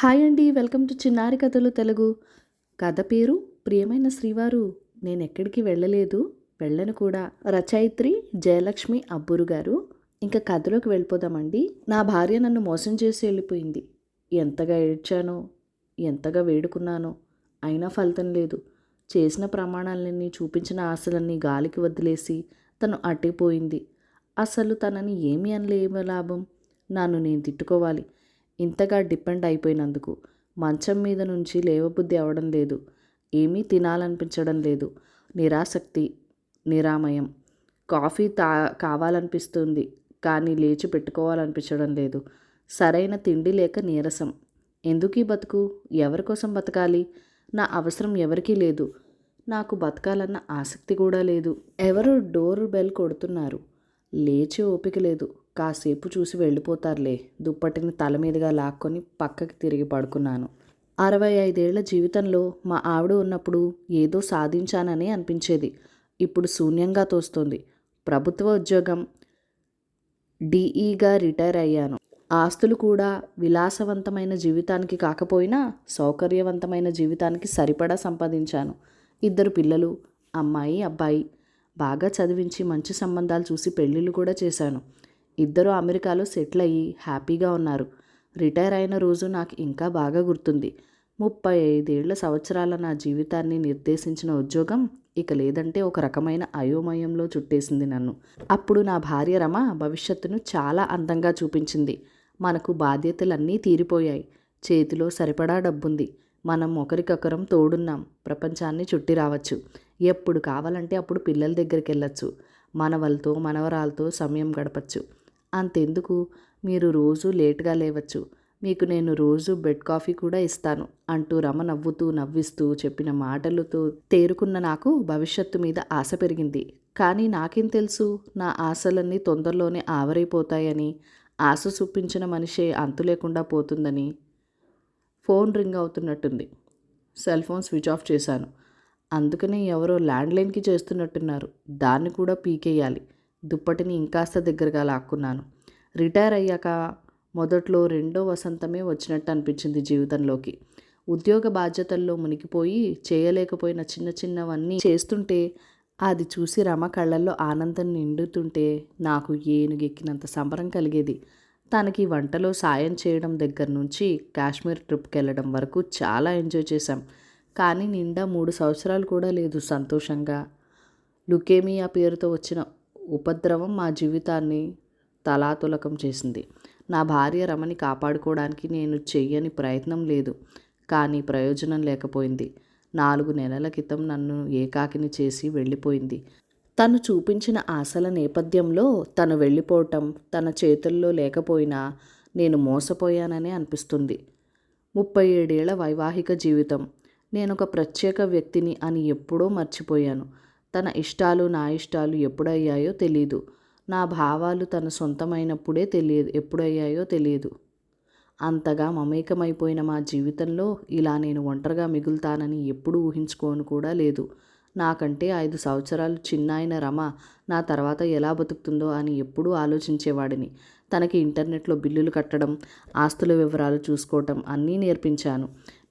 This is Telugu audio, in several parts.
హాయ్ అండి. వెల్కమ్ టు చిన్నారి కథలు తెలుగు. కథ పేరు ప్రియమైన శ్రీవారు. నేనెక్కడికి వెళ్ళలేదు, వెళ్ళను కూడా. రచయిత్రి జయలక్ష్మి అబ్బూరు గారు. ఇంకా కథలోకి వెళ్ళిపోదామండి. నా భార్య నన్ను మోసం చేసి వెళ్ళిపోయింది. ఎంతగా ఏడ్చానో, ఎంతగా వేడుకున్నానో, అయినా ఫలితం లేదు. చేసిన ప్రమాణాలన్నీ, చూపించిన ఆశలన్నీ గాలికి వదిలేసి తను అట్టిపోయింది. అసలు తనని ఏమీ అనలేమ లాభం? నన్ను నేను తిట్టుకోవాలి. ఇంతగా డిపెండ్ అయిపోయినందుకు. మంచం మీద నుంచి లేవబుద్ధి అవడం లేదు. ఏమీ తినాలనిపించడం లేదు. నిరాసక్తి, నిరామయం. కాఫీ కావాలనిపిస్తుంది, కానీ లేచి పెట్టుకోవాలనిపించడం లేదు. సరైన తిండి లేక నీరసం. ఎందుకీ బతుకు? ఎవరి కోసం బతకాలి? నా అవసరం ఎవరికీ లేదు. నాకు బతకాలన్న ఆసక్తి కూడా లేదు. ఎవరో డోర్ బెల్ కొడుతున్నారు. లేచే ఓపిక లేదు. కాసేపు చూసి వెళ్ళిపోతారులే. దుప్పటిని తల మీదుగా లాక్కొని పక్కకి తిరిగి పడుకున్నాను. 65 ఏళ్ల జీవితంలో మా ఆవిడ ఉన్నప్పుడు ఏదో సాధించానని అనిపించేది. ఇప్పుడు శూన్యంగా తోస్తోంది. ప్రభుత్వ ఉద్యోగం, డిఈగా రిటైర్ అయ్యాను. ఆస్తులు కూడా విలాసవంతమైన జీవితానికి కాకపోయినా సౌకర్యవంతమైన జీవితానికి సరిపడా సంపాదించాను. 2 పిల్లలు, అమ్మాయి అబ్బాయి. బాగా చదివించి మంచి సంబంధాలు చూసి పెళ్ళిళ్ళు కూడా చేశాను. 2 అమెరికాలో సెటిల్ అయ్యి హ్యాపీగా ఉన్నారు. రిటైర్ అయిన రోజు నాకు ఇంకా బాగా గుర్తుంది. 35 సంవత్సరాల నా జీవితాన్ని నిర్దేశించిన ఉద్యోగం ఇక లేదంటే ఒక రకమైన అయోమయంలో చుట్టేసింది నన్ను. అప్పుడు నా భార్య రమ భవిష్యత్తును చాలా అందంగా చూపించింది. మనకు బాధ్యతలన్నీ తీరిపోయాయి. చేతిలో సరిపడా డబ్బుంది. మనం ఒకరికొకరం తోడున్నాం. ప్రపంచాన్ని చుట్టి రావచ్చు. ఎప్పుడు కావాలంటే అప్పుడు పిల్లల దగ్గరికి వెళ్ళచ్చు. మనవలతో మనవరాలతో సమయం గడపచ్చు. అంతెందుకు, మీరు రోజు లేటుగా లేవచ్చు. మీకు నేను రోజు బెడ్ కాఫీ కూడా ఇస్తాను అంటూ రమ నవ్వుతూ నవ్విస్తూ చెప్పిన మాటలతో తేరుకున్న నాకు భవిష్యత్తు మీద ఆశ పెరిగింది. కానీ నాకేం తెలుసు, నా ఆశలన్నీ తొందరలోనే ఆవిరైపోతాయని, ఆశ చూపించిన మనిషే అంతు లేకుండా పోతుందని. ఫోన్ రింగ్ అవుతున్నట్టుంది. సెల్ ఫోన్ స్విచ్ ఆఫ్ చేశాను. అందుకనే ఎవరో ల్యాండ్లైన్కి చేస్తున్నట్టున్నారు. దాన్ని కూడా పీకేయాలి. దుప్పటిని ఇంకాస్త దగ్గరగా లాక్కున్నాను. రిటైర్ అయ్యాక మొదట్లో రెండో వసంతమే వచ్చినట్టు అనిపించింది జీవితంలోకి. ఉద్యోగ బాధ్యతల్లో మునిగిపోయి చేయలేకపోయిన చిన్న చిన్నవన్నీ చేస్తుంటే అది చూసి రమ కళ్ళల్లో ఆనందం నిండుతుంటే నాకు ఏనుగెక్కినంత సంబరం కలిగేది. తనకి వంటలో సాయం చేయడం దగ్గర నుంచి కాశ్మీర్ ట్రిప్కి వెళ్ళడం వరకు చాలా ఎంజాయ్ చేశాం. కానీ నిండా 3 సంవత్సరాలు కూడా లేదు సంతోషంగా. లుకేమియా పేరుతో వచ్చిన ఉపద్రవం మా జీవితాన్ని తలాతులకం చేసింది. నా భార్య రమని కాపాడుకోవడానికి నేను చెయ్యని ప్రయత్నం లేదు. కానీ ప్రయోజనం లేకపోయింది. 4 నెలల క్రితం నన్ను ఏకాకిని చేసి వెళ్ళిపోయింది. తను చూపించిన ఆశల నేపథ్యంలో తను వెళ్ళిపోవటం తన చేతుల్లో లేకపోయినా నేను మోసపోయాననే అనిపిస్తుంది. 37 ఏళ్ల వైవాహిక జీవితం. నేనొక ప్రత్యేక వ్యక్తిని అని ఎప్పుడో మర్చిపోయాను. తన ఇష్టాలు నా ఇష్టాలు ఎప్పుడయ్యాయో తెలీదు. నా భావాలు తన సొంతమైనప్పుడే ఎప్పుడయ్యాయో తెలియదు. అంతగా మమేకమైపోయిన మా జీవితంలో ఇలా నేను ఒంటరిగా మిగులుతానని ఎప్పుడూ ఊహించుకోను కూడా లేదు. నాకంటే 5 సంవత్సరాలు చిన్నాయన రమ నా తర్వాత ఎలా బతుకుతుందో అని ఎప్పుడూ ఆలోచించేవాడిని. తనకి ఇంటర్నెట్లో బిల్లులు కట్టడం, ఆస్తుల వివరాలు చూసుకోవటం అన్నీ నేర్పించాను.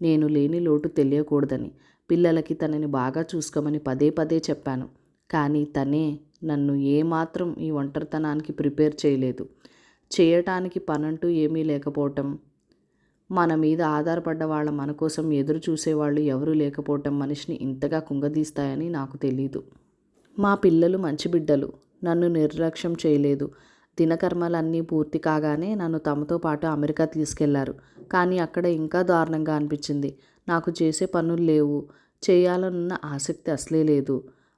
నేను లేని లోటు తెలియకూడదని. పిల్లలకి తనని బాగా చూసుకోమని పదే పదే చెప్పాను. కానీ తనే నన్ను ఏమాత్రం ఈ ఒంటరితనానికి ప్రిపేర్ చేయలేదు. చేయటానికి పనంటూ ఏమీ లేకపోవటం, మన మీద ఆధారపడ్డ వాళ్ళ మన కోసం ఎదురు చూసేవాళ్ళు ఎవరూ లేకపోవటం మనిషిని ఇంతగా కుంగదీస్తాయని నాకు తెలీదు. మా పిల్లలు మంచి బిడ్డలు. నన్ను నిర్లక్ష్యం చేయలేదు. దినకర్మలన్నీ పూర్తి కాగానే నన్ను తమతో పాటు అమెరికా తీసుకెళ్లారు. కానీ అక్కడ ఇంకా దారుణంగా అనిపించింది. నాకు చేసే పనులు లేవు. చేయాలన్న ఆసక్తి అసలే లేదు.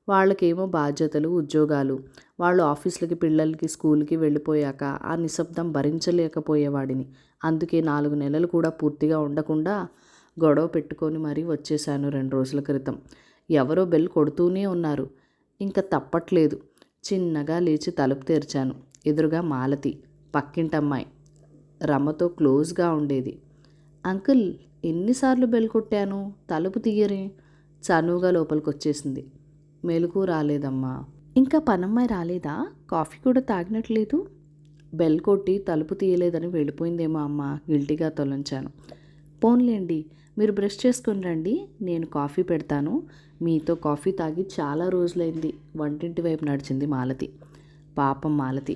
వాళ్ళకేమో బాధ్యతలు, ఉద్యోగాలు. వాళ్ళు ఆఫీసులకి, పిల్లలకి, స్కూల్కి వెళ్ళిపోయాక ఆ నిశ్శబ్దం భరించలేకపోయేవాడిని. అందుకే 4 నెలలు కూడా పూర్తిగా ఉండకుండా గొడవ పెట్టుకొని మరీ వచ్చేశాను 2 రోజుల క్రితం. ఎవరో బెల్ కొడుతూనే ఉన్నారు. ఇంకా తప్పట్లేదు. చిన్నగా లేచి తలుపు తెరిచాను. ఎదురుగా మాలతి, పక్కింటమ్మాయి. రమతో క్లోజ్గా ఉండేది. అంకుల్, ఎన్నిసార్లు బెల్ కొట్టాను, తలుపు తీయరే. చనువుగా లోపలికొచ్చేసింది. మెలకు రాలేదమ్మా. ఇంకా పనమ్మాయి రాలేదా? కాఫీ కూడా తాగినట్లేదు. బెల్ కొట్టి తలుపు తీయలేదని వెళ్ళిపోయిందేమో అమ్మ. గిల్టీగా తొలంచాను. పోన్లేండి, మీరు బ్రష్ చేసుకుని రండి, నేను కాఫీ పెడతాను. మీతో కాఫీ తాగి చాలా రోజులైంది. వంటింటి వైపు నడిచింది మాలతి. పాపం మాలతి.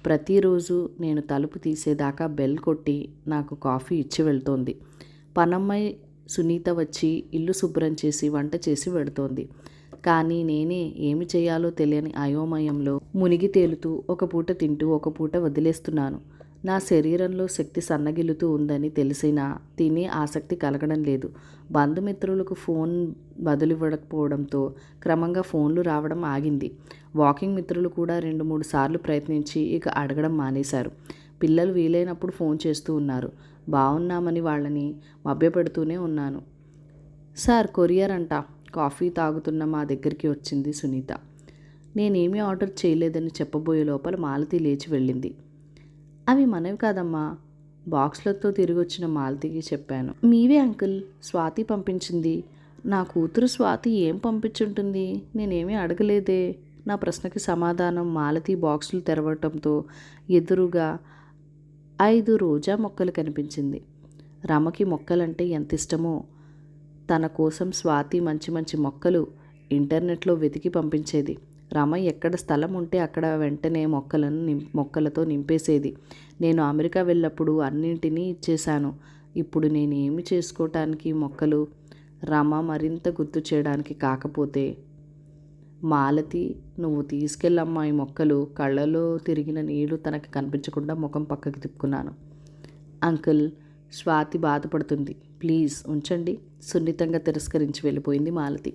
ప్రతిరోజు నేను తలుపు తీసేదాకా బెల్ కొట్టి నాకు కాఫీ ఇచ్చి వెళ్తోంది. పనమ్మాయి సునీత వచ్చి ఇల్లు శుభ్రం చేసి వంట చేసి వెడుతోంది. కానీ నేనే ఏమి చేయాలో తెలియని అయోమయంలో మునిగి తేలుతూ ఒక పూట తింటూ ఒక పూట వదిలేస్తున్నాను. నా శరీరంలో శక్తి సన్నగిల్లుతూ ఉందని తెలిసినా తినే ఆసక్తి కలగడం లేదు. బంధుమిత్రులకు ఫోన్ బదులివ్వకపోవడంతో క్రమంగా ఫోన్లు రావడం ఆగింది. వాకింగ్ మిత్రులు కూడా 2-3 సార్లు ప్రయత్నించి ఇక అడగడం మానేశారు. పిల్లలు వీలైనప్పుడు ఫోన్ చేస్తూ ఉన్నారు. బాగున్నామని వాళ్ళని మభ్యపెడుతూనే ఉన్నాను. సార్, కొరియర్ అంట. కాఫీ తాగుతున్న మా దగ్గరికి వచ్చింది సునీత. నేనేమీ ఆర్డర్ చేయలేదని చెప్పబోయే లోపల మాలతి లేచి వెళ్ళింది. అవి మనవి కాదమ్మా, బాక్స్లతో తిరిగి వచ్చిన మాలతికి చెప్పాను. మీవే అంకుల్, స్వాతి పంపించింది. నా కూతురు స్వాతి ఏం పంపించుంటుంది? నేనేమీ అడగలేదే. నా ప్రశ్నకి సమాధానం మాలతి బాక్సులు తెరవటంతో ఎదురుగా 5 రోజా మొక్కలు కనిపించింది. రమకి మొక్కలంటే ఎంత ఇష్టమో తన కోసం స్వాతి మంచి మంచి మొక్కలు ఇంటర్నెట్లో వెతికి పంపించేది. రమ ఎక్కడ స్థలం ఉంటే అక్కడ వెంటనే మొక్కలతో నింపేసేది. నేను అమెరికా వెళ్ళినప్పుడు అన్నింటినీ ఇచ్చేశాను. ఇప్పుడు నేనేమి చేసుకోవటానికి మొక్కలు? రమ మరింత గుర్తు చేయడానికి కాకపోతే, మాలతి, నువ్వు తీసుకెళ్ళమ్మా ఈ మొక్కలు. కళ్ళలో తిరిగిన నీళ్లు తనకి కనిపించకుండా ముఖం పక్కకి తిప్పుకున్నాను. అంకుల్, స్వాతి బాధపడుతుంది, ప్లీజ్ ఉంచండి. సున్నితంగా తిరస్కరించి వెళ్ళిపోయింది మాలతి.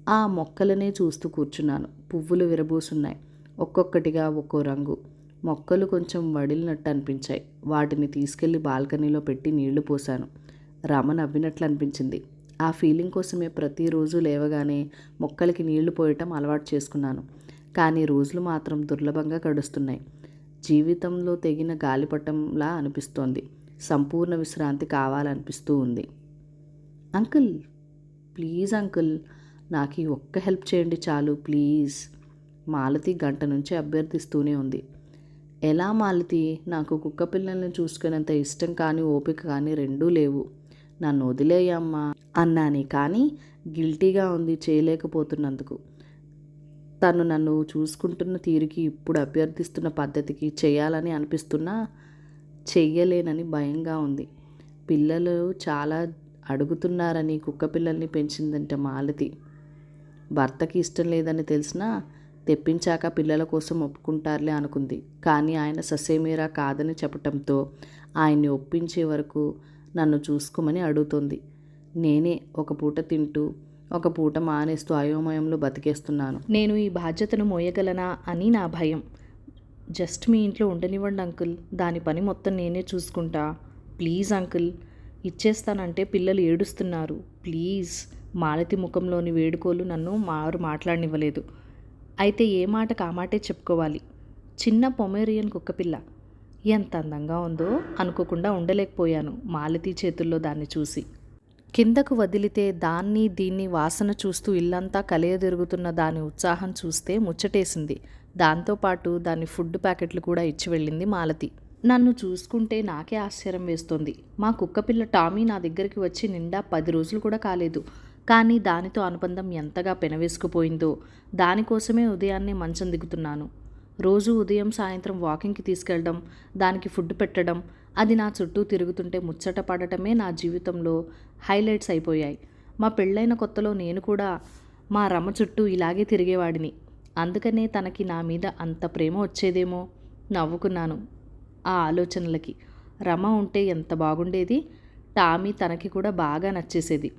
ఆ మొక్కలనే చూస్తూ కూర్చున్నాను. పువ్వులు విరబూసున్నాయి. ఒక్కొక్కటిగా ఒక్కో రంగు. మొక్కలు కొంచెం వడిలినట్టు అనిపించాయి. వాటిని తీసుకెళ్లి బాల్కనీలో పెట్టి నీళ్లు పోశాను. రమ నవ్వినట్లు అనిపించింది. ఆ ఫీలింగ్ కోసమే ప్రతిరోజు లేవగానే మొక్కలకి నీళ్లు పోయటం అలవాటు చేసుకున్నాను. కానీ రోజులు మాత్రం దుర్లభంగా గడుస్తున్నాయి. జీవితంలో తెగిన గాలిపటంలా అనిపిస్తోంది. సంపూర్ణ విశ్రాంతి కావాలనిపిస్తూ ఉంది. అంకుల్, ప్లీజ్ అంకుల్, నాకు ఈ ఒక్క హెల్ప్ చేయండి చాలు, ప్లీజ్. మాలతి గంట నుంచి అభ్యర్థిస్తూనే ఉంది. ఎలా మాలతి? నాకు కుక్క పిల్లల్ని చూసుకునేంత ఇష్టం కానీ ఓపిక కానీ రెండూ లేవు. నన్ను వదిలేయమ్మా అన్నానే కానీ గిల్టీగా ఉంది చేయలేకపోతున్నందుకు. తను నన్ను చూసుకుంటున్న తీరుకి ఇప్పుడు అభ్యర్థిస్తున్న పద్ధతికి చేయాలని అనిపిస్తున్నా చెయ్యలేనని భయంగా ఉంది. పిల్లలు చాలా అడుగుతున్నారని కుక్క పిల్లల్ని పెంచిందంటే మాలతి. భర్తకి ఇష్టం లేదని తెలిసినా తెప్పించాక పిల్లల కోసం ఒప్పుకుంటారులే అనుకుంది. కానీ ఆయన ససేమీరా కాదని చెప్పటంతో ఆయన్ని ఒప్పించే వరకు నన్ను చూసుకోమని అడుగుతోంది. నేనే ఒక పూట తింటూ ఒక పూట మానేస్తూ అయోమయంలో బతికేస్తున్నాను. నేను ఈ బాధ్యతను మోయగలనా అని నా భయం. జస్ట్ మీ ఇంట్లో ఉండనివ్వండి అంకుల్, దాని పని మొత్తం నేనే చూసుకుంటా. ప్లీజ్ అంకుల్, ఇచ్చేస్తానంటే పిల్లలు ఏడుస్తున్నారు, ప్లీజ్. మాలతి ముఖంలోని వేడుకోలు నన్ను మాట్లాడనివ్వలేదు. అయితే ఏ మాట కామాటే చెప్పుకోవాలి. చిన్న పొమేరియన్ కుక్కపిల్ల ఎంత అందంగా ఉందో అనుకోకుండా ఉండలేకపోయాను మాలతి చేతుల్లో దాన్ని చూసి. కిందకు వదిలితే దాన్ని దీన్ని వాసన చూస్తూ ఇల్లంతా కలియదిరుగుతున్న దాని ఉత్సాహం చూస్తే ముచ్చటేసింది. దాంతోపాటు దాని ఫుడ్ ప్యాకెట్లు కూడా ఇచ్చి వెళ్ళింది మాలతి. నన్ను చూసుకుంటే నాకే ఆశ్చర్యం వేస్తోంది. మా కుక్కపిల్ల టామీ నా దగ్గరికి వచ్చి నిండా 10 రోజులు కూడా కాలేదు. కానీ దానితో అనుబంధం ఎంతగా పెనవేసుకుపోయిందో. దానికోసమే ఉదయాన్నే మంచం దిగుతున్నాను. రోజు ఉదయం సాయంత్రం వాకింగ్కి తీసుకెళ్ళడం, దానికి ఫుడ్ పెట్టడం, అది నా చుట్టూ తిరుగుతుంటే ముచ్చట పడటమే నా జీవితంలో హైలైట్స్ అయిపోయాయి. మా పెళ్ళైన కొత్తలో నేను కూడా మా రమ చుట్టూ ఇలాగే తిరిగేవాడిని. అందుకనే తనకి నా మీద అంత ప్రేమ వచ్చేదేమో. నవ్వుకున్నాను ఆ ఆలోచనలకి. రమ ఉంటే ఎంత బాగుండేది. టామీ తనకి కూడా బాగా నచ్చేసేది.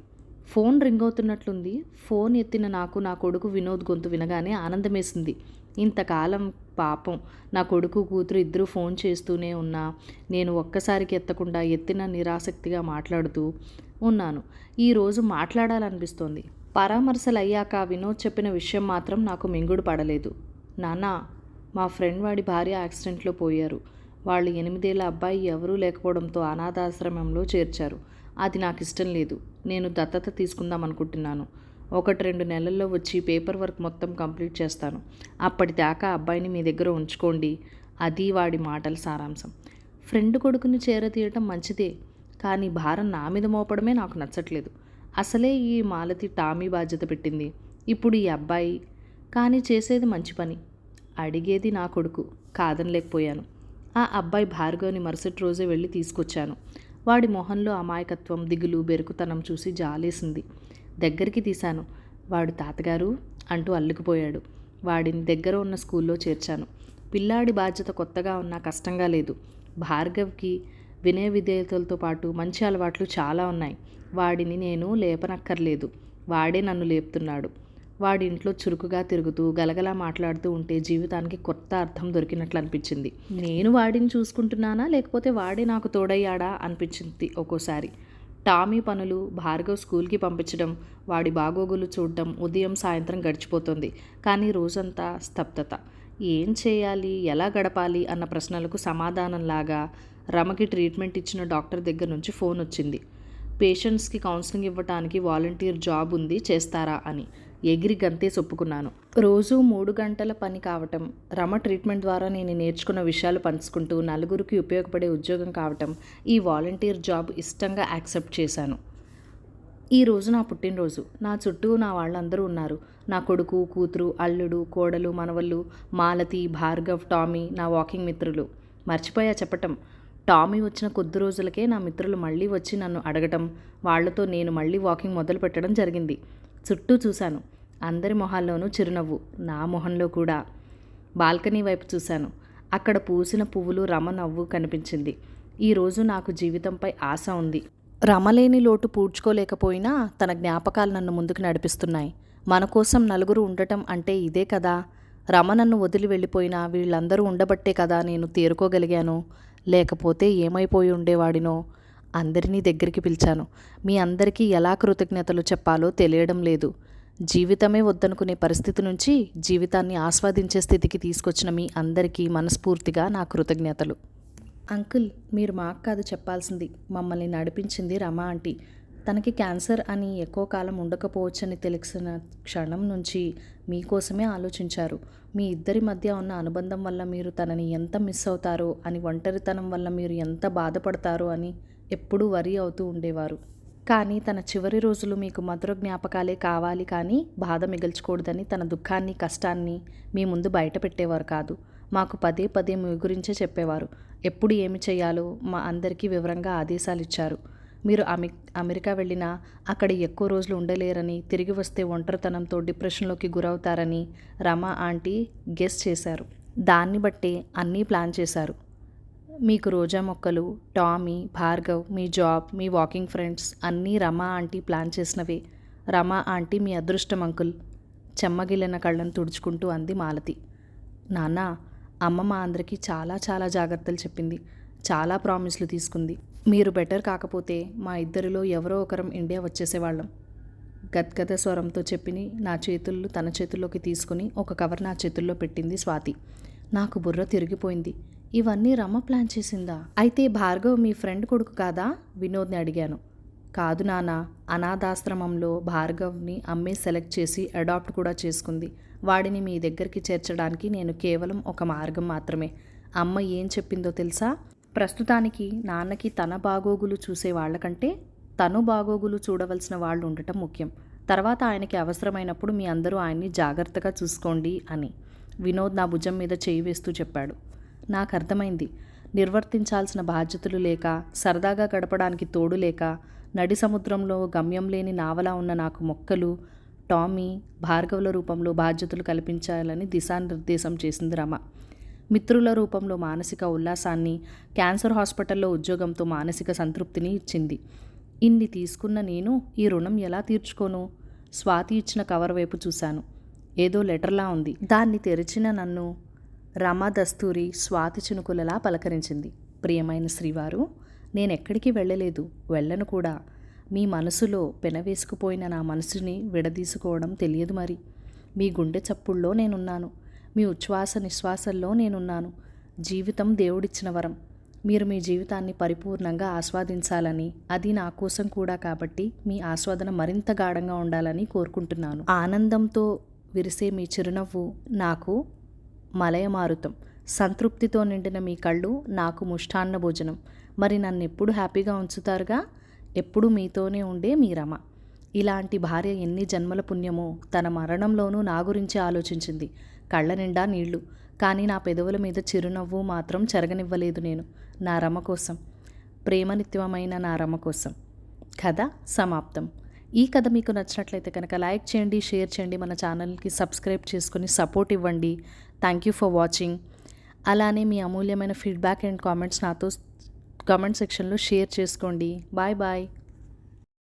ఫోన్ రింగ్ అవుతున్నట్లుంది. ఫోన్ ఎత్తిన నాకు నా కొడుకు వినోద్ గొంతు వినగానే ఆనందమేసింది. ఇంతకాలం పాపం నా కొడుకు కూతురు ఇద్దరూ ఫోన్ చేస్తూనే ఉన్నా నేను ఒక్కసారికి ఎత్తకుండా ఎత్తిన నిరాసక్తిగా మాట్లాడుతూ ఉన్నాను. ఈరోజు మాట్లాడాలనిపిస్తోంది. పరామర్శలు అయ్యాక వినోద్ చెప్పిన విషయం మాత్రం నాకు మింగుడు పడలేదు. నాన్న, మా ఫ్రెండ్ వాడి భార్య యాక్సిడెంట్లో పోయారు. వాళ్ళు 8 ఏళ్ల అబ్బాయి ఎవరూ లేకపోవడంతో అనాథాశ్రమంలో చేర్చారు. అది నాకు ఇష్టం లేదు. నేను దత్తత తీసుకుందాం అనుకుంటున్నాను. 1-2 నెలల్లో వచ్చి పేపర్ వర్క్ మొత్తం కంప్లీట్ చేస్తాను. అప్పటిదాకా అబ్బాయిని మీ దగ్గర ఉంచుకోండి. అది వాడి మాటల సారాంశం. ఫ్రెండ్ కొడుకుని చేరతీయటం మంచిదే, కానీ భారం నా మీద మోపడమే నాకు నచ్చట్లేదు. అసలే ఈ మాలతి టామీ బాధ్యత పెట్టింది, ఇప్పుడు ఈ అబ్బాయి. కానీ చేసేది మంచి పని, అడిగేది నా కొడుకు. కాదనలేకపోయాను. ఆ అబ్బాయి భార్గవ్ని మరుసటి రోజే వెళ్ళి తీసుకొచ్చాను. వాడి మొహంలో అమాయకత్వం, దిగులు, బెరుకుతనం చూసి జాలేసింది. దగ్గరికి తీశాను. వాడు తాతగారు అంటూ అల్లుకుపోయాడు. వాడిని దగ్గర ఉన్న స్కూల్లో చేర్చాను. పిల్లాడి బాధ్యత కొత్తగా ఉన్నా కష్టంగా లేదు. భార్గవ్కి వినయ విధేయతలతో పాటు మంచి అలవాట్లు చాలా ఉన్నాయి. వాడిని నేను లేపనక్కర్లేదు, వాడే నన్ను లేపుతున్నాడు. వాడింట్లో చురుకుగా తిరుగుతూ గలగలా మాట్లాడుతూ ఉంటే జీవితానికి కొత్త అర్థం దొరికినట్లు అనిపించింది. నేను వాడిని చూసుకుంటున్నానా లేకపోతే వాడే నాకు తోడయ్యాడా అనిపించింది ఒక్కోసారి. టామీ పనులు, భార్గవ్ స్కూల్కి పంపించడం, వాడి బాగోగులు చూడడం ఉదయం సాయంత్రం గడిచిపోతుంది. కానీ రోజంతా స్తబ్దత. ఏం చేయాలి, ఎలా గడపాలి అన్న ప్రశ్నలకు సమాధానంలాగా రమకి ట్రీట్మెంట్ ఇచ్చిన డాక్టర్ దగ్గర నుంచి ఫోన్ వచ్చింది. పేషెంట్స్కి కౌన్సిలింగ్ ఇవ్వటానికి వాలంటీర్ జాబ్ ఉంది, చేస్తారా అని. ఎగిరి గంతేసి ఒప్పుకున్నాను. రోజు 3 గంటల పని కావటం, రమ ట్రీట్మెంట్ ద్వారా నేను నేర్చుకున్న విషయాలు పంచుకుంటూ నలుగురికి ఉపయోగపడే ఉద్యోగం కావటం, ఈ వాలంటీర్ జాబ్ ఇష్టంగా యాక్సెప్ట్ చేశాను. ఈరోజు నా పుట్టినరోజు. నా చుట్టూ నా వాళ్ళందరూ ఉన్నారు. నా కొడుకు, కూతురు, అల్లుడు, కోడలు, మనవళ్ళు, మాలతి, భార్గవ్, టామీ నా వాకింగ్ మిత్రులు. మర్చిపోయా చెప్పటం, టామీ వచ్చిన కొద్ది రోజులకే నా మిత్రులు మళ్ళీ వచ్చి నన్ను అడగటం, వాళ్లతో నేను మళ్ళీ వాకింగ్ మొదలు పెట్టడం జరిగింది. చుట్టూ చూశాను. అందరి మొహాల్లోనూ చిరునవ్వు, నా మొహంలో కూడా. బాల్కనీ వైపు చూశాను. అక్కడ పూసిన పువ్వులు, రమ నవ్వు కనిపించింది. ఈరోజు నాకు జీవితంపై ఆశ ఉంది. రమలేని లోటు పూడ్చుకోలేకపోయినా తన జ్ఞాపకాలు నన్ను ముందుకు నడిపిస్తున్నాయి. మన కోసం నలుగురు ఉండటం అంటే ఇదే కదా. రమ నన్ను వదిలి వెళ్ళిపోయినా వీళ్ళందరూ ఉండబట్టే కదా నేను తేరుకోగలిగాను. లేకపోతే ఏమైపోయి ఉండేవాడినో. అందరినీ దగ్గరికి పిలిచాను. మీ అందరికీ ఎలా కృతజ్ఞతలు చెప్పాలో తెలియడం లేదు. జీవితమే వద్దనుకునే పరిస్థితి నుంచి జీవితాన్ని ఆస్వాదించే స్థితికి తీసుకొచ్చిన మీ అందరికీ మనస్ఫూర్తిగా నా కృతజ్ఞతలు. అంకుల్, మీరు మాకు కాదు చెప్పాల్సింది, మమ్మల్ని నడిపించింది రమ ఆంటీ. తనకి క్యాన్సర్ అని ఎక్కువ కాలం ఉండకపోవచ్చని తెలిసిన క్షణం నుంచి మీకోసమే ఆలోచించారు. మీ ఇద్దరి మధ్య ఉన్న అనుబంధం వల్ల మీరు తనని ఎంత మిస్ అవుతారో అని, ఒంటరితనం వల్ల మీరు ఎంత బాధపడతారో అని ఎప్పుడూ వరి అవుతూ ఉండేవారు. కానీ తన చివరి రోజులు మీకు మధుర జ్ఞాపకాలే కావాలి కానీ బాధ మిగల్చకూడదని తన దుఃఖాన్ని, కష్టాన్ని మీ ముందు బయట పెట్టేవారు కాదు. మాకు పదే పదే మీ గురించే చెప్పేవారు. ఎప్పుడు ఏమి చేయాలో మా అందరికీ వివరంగా ఆదేశాలు ఇచ్చారు. మీరు అమెరికా వెళ్ళినా అక్కడ ఎక్కువ రోజులు ఉండలేరని, తిరిగి వస్తే ఒంటరితనంతో డిప్రెషన్లోకి గురవుతారని రమ ఆంటీ గెస్ చేశారు. దాన్ని బట్టే అన్నీ ప్లాన్ చేశారు. మీకు రోజా మొక్కలు, టామీ, భార్గవ్, మీ జాబ్, మీ వాకింగ్ ఫ్రెండ్స్ అన్నీ రమ ఆంటీ ప్లాన్ చేసినవే. రమ ఆంటీ మీ అదృష్టం అంకుల్, చెమ్మగిలిన కళ్ళను తుడుచుకుంటూ అంది మాలతి. నాన్న, అమ్మ మా అందరికీ చాలా చాలా జాగ్రత్తలు చెప్పింది, చాలా ప్రామిస్లు తీసుకుంది. మీరు బెటర్ కాకపోతే మా ఇద్దరిలో ఎవరో ఒకరం ఇండియా వచ్చేసేవాళ్ళం. గద్గద స్వరంతో చెప్పి నా చేతుల్లో తన చేతుల్లోకి తీసుకుని ఒక కవర్ నా చేతుల్లో పెట్టింది స్వాతి. నాకు బుర్ర తిరిగిపోయింది. ఇవన్నీ రమ ప్లాన్ చేసిందా? అయితే భార్గవ్ మీ ఫ్రెండ్ కొడుకు కాదా? వినోద్ని అడిగాను. కాదు నాన్న, అనాథాశ్రమంలో భార్గవ్ని అమ్మే సెలెక్ట్ చేసి అడాప్ట్ కూడా చేసుకుంది. వాడిని మీ దగ్గరికి చేర్చడానికి నేను కేవలం ఒక మార్గం మాత్రమే. అమ్మ ఏం చెప్పిందో తెలుసా? ప్రస్తుతానికి నాన్నకి తన బాగోగులు చూసే వాళ్ళకంటే తను బాగోగులు చూడవలసిన వాళ్ళు ఉండటం ముఖ్యం. తర్వాత ఆయనకి అవసరమైనప్పుడు మీ అందరూ ఆయన్ని జాగ్రత్తగా చూసుకోండి అని వినోద్ నా భుజం మీద చేయి వేస్తూ చెప్పాడు. నాకు అర్థమైంది. నిర్వర్తించాల్సిన బాధ్యతలు లేక, సరదాగా గడపడానికి తోడు లేక, నడి సముద్రంలో గమ్యం లేని నావలా ఉన్న నాకు మొక్కలు, టామీ, భార్గవుల రూపంలో బాధ్యతలు కల్పించాలని దిశానిర్దేశం చేసింది రమ. మిత్రుల రూపంలో మానసిక ఉల్లాసాన్ని, క్యాన్సర్ హాస్పిటల్లో ఉద్యోగంతో మానసిక సంతృప్తిని ఇచ్చింది. ఇన్ని తీసుకున్న నేను ఈ రుణం ఎలా తీర్చుకోను? స్వాతి ఇచ్చిన కవర్ వైపు చూశాను. ఏదో లెటర్లా ఉంది. దాన్ని తెరిచిన నన్ను రమ దస్తూరి స్వాతి చినుకులలా పలకరించింది. ప్రియమైన శ్రీవారు, నేనెక్కడికి వెళ్ళలేదు, వెళ్ళను కూడా. మీ మనసులో పెనవేసుకుపోయిన నా మనసుని విడదీసుకోవడం తెలియదు మరి. మీ గుండె చప్పుల్లో నేనున్నాను. మీ ఉచ్ఛ్వాస నిశ్వాసల్లో నేనున్నాను. జీవితం దేవుడిచ్చిన వరం. మీరు మీ జీవితాన్ని పరిపూర్ణంగా ఆస్వాదించాలని, అది నా కోసం కూడా కాబట్టి మీ ఆస్వాదన మరింత గాఢంగా ఉండాలని కోరుకుంటున్నాను. ఆనందంతో విరిసే మీ చిరునవ్వు నాకు మలయమారుతం. సంతృప్తితో నిండిన మీ కళ్ళు నాకు ముష్టాన్న భోజనం. మరి నన్ను ఎప్పుడు హ్యాపీగా ఉంచుతారుగా. ఎప్పుడు మీతోనే ఉండే మీ రమ. ఇలాంటి భార్య ఎన్ని జన్మల పుణ్యమో. తన మరణంలోనూ నా గురించి ఆలోచించింది. కళ్ళ నిండా నీళ్లు. కానీ నా పెదవుల మీద చిరునవ్వు మాత్రం చెరగనివ్వలేదు నేను. నా రమ కోసం, ప్రేమనిత్యమైన నా రమ కోసం. కథ సమాప్తం. ఈ కథ మీకు నచ్చినట్లయితే కనుక లైక్ చేయండి, షేర్ చేయండి, మన ఛానల్కి సబ్స్క్రైబ్ చేసుకొని సపోర్ట్ ఇవ్వండి. Thank you for watching. అలానే మీ అమూల్యమైన ఫీడ్బ్యాక్ అండ్ కామెంట్స్ నాతో కామెంట్ సెక్షన్లో షేర్ చేసుకోండి. Bye bye.